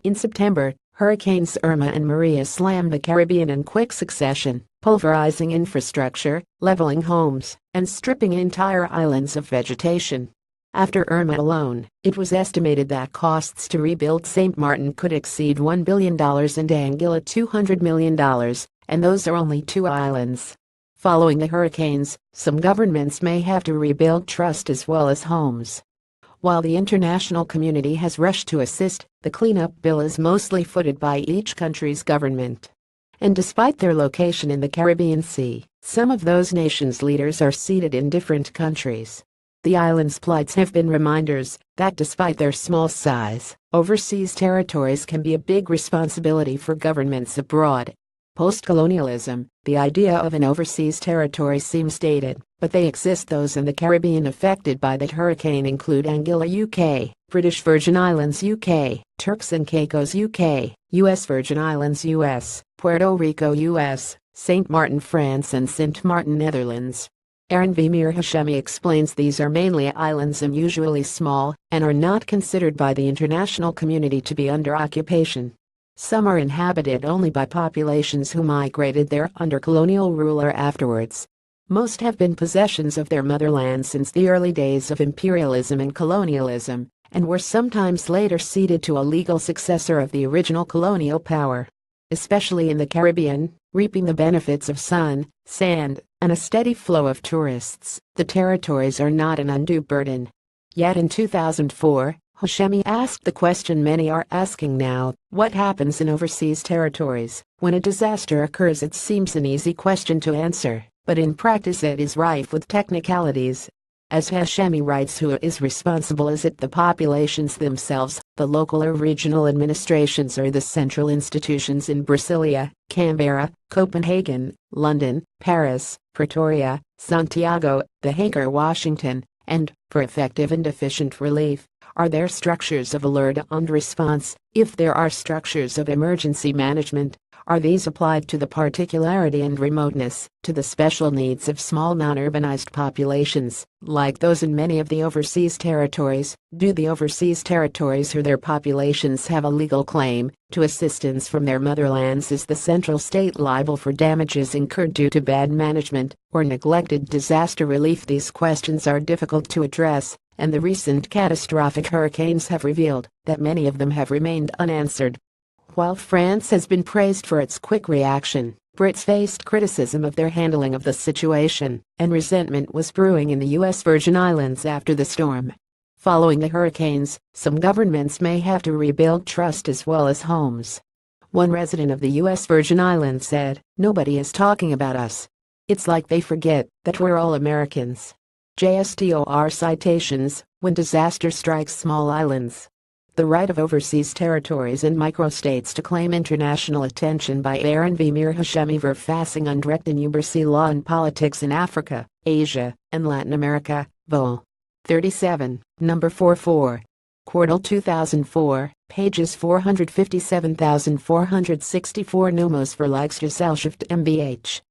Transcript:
In September, Hurricanes Irma and Maria slammed the Caribbean in quick succession, pulverizing infrastructure, leveling homes, and stripping entire islands of vegetation. After Irma alone, it was estimated that costs to rebuild St. Martin could exceed $1 billion and Anguilla $200 million, and those are only two islands. Following the hurricanes, some governments may have to rebuild trust as well as homes. While the international community has rushed to assist, the cleanup bill is mostly footed by each country's government. And despite their location in the Caribbean Sea, some of those nations' leaders are seated in different countries. The islands' plights have been reminders that despite their small size, overseas territories can be a big responsibility for governments abroad. Post-colonialism, the idea of an overseas territory seems dated, but they exist. Those in the Caribbean affected by that hurricane include Anguilla UK, British Virgin Islands UK, Turks and Caicos UK, US Virgin Islands US, Puerto Rico US, St. Martin France and Sint Maarten Netherlands. Irma and Maria Hashemi explains these are mainly islands unusually small and are not considered by the international community to be under occupation. Some are inhabited only by populations who migrated there under colonial rule or afterwards. Most have been possessions of their motherland since the early days of imperialism and colonialism, and were sometimes later ceded to a legal successor of the original colonial power. Especially in the Caribbean, reaping the benefits of sun, sand, and a steady flow of tourists, the territories are not an undue burden. Yet in 2004, Hashemi asked the question many are asking now: what happens in overseas territories? When a disaster occurs, it seems an easy question to answer, but in practice it is rife with technicalities. As Hashemi writes, who is responsible? Is it the populations themselves, the local or regional administrations, or the central institutions in Brasilia, Canberra, Copenhagen, London, Paris, Pretoria, Santiago, The Hague or Washington? And, for effective and efficient relief, are there structures of alert and response? If there are structures of emergency management, are these applied to the particularity and remoteness, to the special needs of small non-urbanized populations, like those in many of the overseas territories? Do the overseas territories or their populations have a legal claim to assistance from their motherlands? Is the central state liable for damages incurred due to bad management or neglected disaster relief? These questions are difficult to address, and the recent catastrophic hurricanes have revealed that many of them have remained unanswered. While France has been praised for its quick reaction, Brits faced criticism of their handling of the situation, and resentment was brewing in the US Virgin Islands after the storm. Following the hurricanes, some governments may have to rebuild trust as well as homes. One resident of the US Virgin Islands said, "Nobody is talking about us. It's like they forget that we're all Americans." JSTOR citations: when disaster strikes small islands. The right of overseas territories and microstates to claim international attention by Irma and Maria Hashemi. Verfassing und Recht in Übersee Law and Politics in Africa, Asia, and Latin America, Vol. 37, No. 44. Quartal 2004, pages 457,464. Nomos Verlagsgesellschaft mbH.